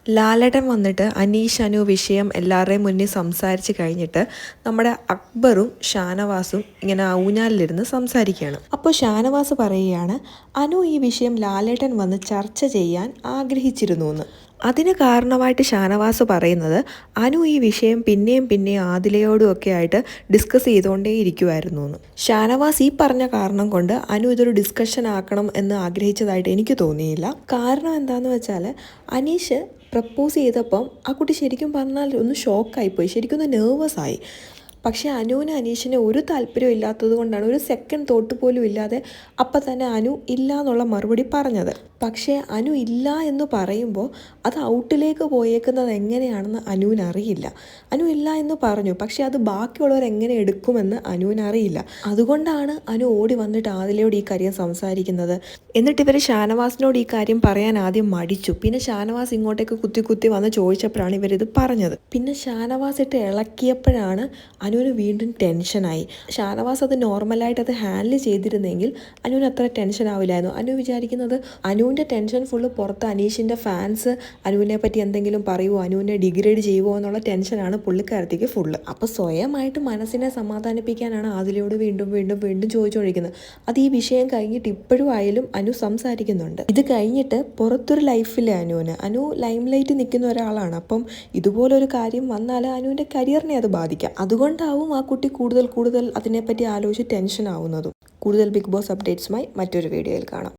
ലാലേട്ടൻ വന്നിട്ട് അനീഷ് അനു വിഷയം എല്ലാവരുടെയും മുന്നിൽ സംസാരിച്ച് കഴിഞ്ഞിട്ട് നമ്മുടെ അക്ബറും ഷാനവാസും ഇങ്ങനെ ഊഞ്ഞാലിലിരുന്ന് സംസാരിക്കുകയാണ്. അപ്പോൾ ഷാനവാസ് പറയുകയാണ്, അനു ഈ വിഷയം ലാലേട്ടൻ വന്ന് ചർച്ച ചെയ്യാൻ ആഗ്രഹിച്ചിരുന്നു എന്ന്. അതിന് കാരണമായിട്ട് ഷാനവാസ് പറയുന്നത്, അനു ഈ വിഷയം പിന്നെയും ആദിലയോടും ഒക്കെ ആയിട്ട് ഡിസ്കസ് ചെയ്തുകൊണ്ടേ ഇരിക്കുമായിരുന്നു എന്ന്. ഷാനവാസ് ഈ പറഞ്ഞ കാരണം കൊണ്ട് അനു ഇതൊരു ഡിസ്കഷൻ ആക്കണം എന്ന് ആഗ്രഹിച്ചതായിട്ട് എനിക്ക് തോന്നിയില്ല. കാരണം എന്താണെന്ന് വെച്ചാൽ, അനീഷ് പ്രപ്പോസ് ചെയ്തപ്പം ആ കുട്ടി ശരിക്കും പറഞ്ഞാൽ ഒന്ന് ഷോക്കായിപ്പോയി, ശരിക്കും ഒന്ന് നെർവസ് ആയി. പക്ഷേ അനുവിന് അനീഷിന് ഒരു താല്പര്യവും ഇല്ലാത്തത് കൊണ്ടാണ്, ഒരു സെക്കൻഡ് തോട്ട് പോലും ഇല്ലാതെ അപ്പം തന്നെ അനു ഇല്ല എന്നുള്ള മറുപടി പറഞ്ഞത്. പക്ഷേ അനു ഇല്ല എന്ന് പറയുമ്പോൾ അത് ഔട്ടിലേക്ക് പോയേക്കുന്നത് എങ്ങനെയാണെന്ന് അനുവിനറിയില്ല. അനു ഇല്ല എന്ന് പറഞ്ഞു, പക്ഷേ അത് ബാക്കിയുള്ളവർ എങ്ങനെ എടുക്കുമെന്ന് അനുവിനറിയില്ല. അതുകൊണ്ടാണ് അനു ഓടി വന്നിട്ട് ആദിലയോട് ഈ കാര്യം സംസാരിക്കുന്നത്. എന്നിട്ട് ഇവർ ഷാനവാസിനോട് ഈ കാര്യം പറയാൻ ആദ്യം മടിച്ചു. പിന്നെ ഷാനവാസ് ഇങ്ങോട്ടേക്ക് കുത്തി വന്ന് ചോദിച്ചപ്പോഴാണ് ഇവരിത് പറഞ്ഞത്. പിന്നെ ഷാനവാസ് ഇട്ട് ഇളക്കിയപ്പോഴാണ് അനുവിന് വീണ്ടും ടെൻഷനായി. ഷാനവാസ് അത് നോർമലായിട്ട് അത് ഹാൻഡിൽ ചെയ്തിരുന്നെങ്കിൽ അനുവിന് അത്ര ടെൻഷൻ ആവില്ലായിരുന്നു. അനു വിചാരിക്കുന്നത് അനുവിൻ്റെ ടെൻഷൻ ഫുള്ള് പുറത്ത് അനീഷിൻ്റെ ഫാൻസ് അനുവിനെ പറ്റി എന്തെങ്കിലും പറയുമോ, അനുവിനെ ഡിഗ്രേഡ് ചെയ്യുമോ എന്നുള്ള ടെൻഷനാണ് പുള്ളിക്കാരത്തേക്ക് ഫുള്ള്. അപ്പോൾ സ്വയമായിട്ട് മനസ്സിനെ സമാധാനിപ്പിക്കാനാണ് ആദിലയോട് വീണ്ടും ചോദിച്ചുകൊണ്ടിരിക്കുന്നത്. അത് ഈ വിഷയം കഴിഞ്ഞിട്ട് ഇപ്പോഴും ആയാലും അനു സംസാരിക്കുന്നുണ്ട്. ഇത് കഴിഞ്ഞിട്ട് പുറത്തൊരു ലൈഫിലെ അനു ലൈം ലൈറ്റ് നിൽക്കുന്ന ഒരാളാണ്. അപ്പം ഇതുപോലൊരു കാര്യം വന്നാൽ അനുവിൻ്റെ കരിയറിനെ അത് ബാധിക്കാം. അതുകൊണ്ടാവും ആ കുട്ടി കൂടുതൽ അതിനെപ്പറ്റി ആലോചിച്ച് ടെൻഷൻ ആവുന്നതും. കൂടുതൽ ബിഗ് ബോസ് അപ്ഡേറ്റ്സുമായി മറ്റൊരു വീഡിയോയിൽ കാണാം.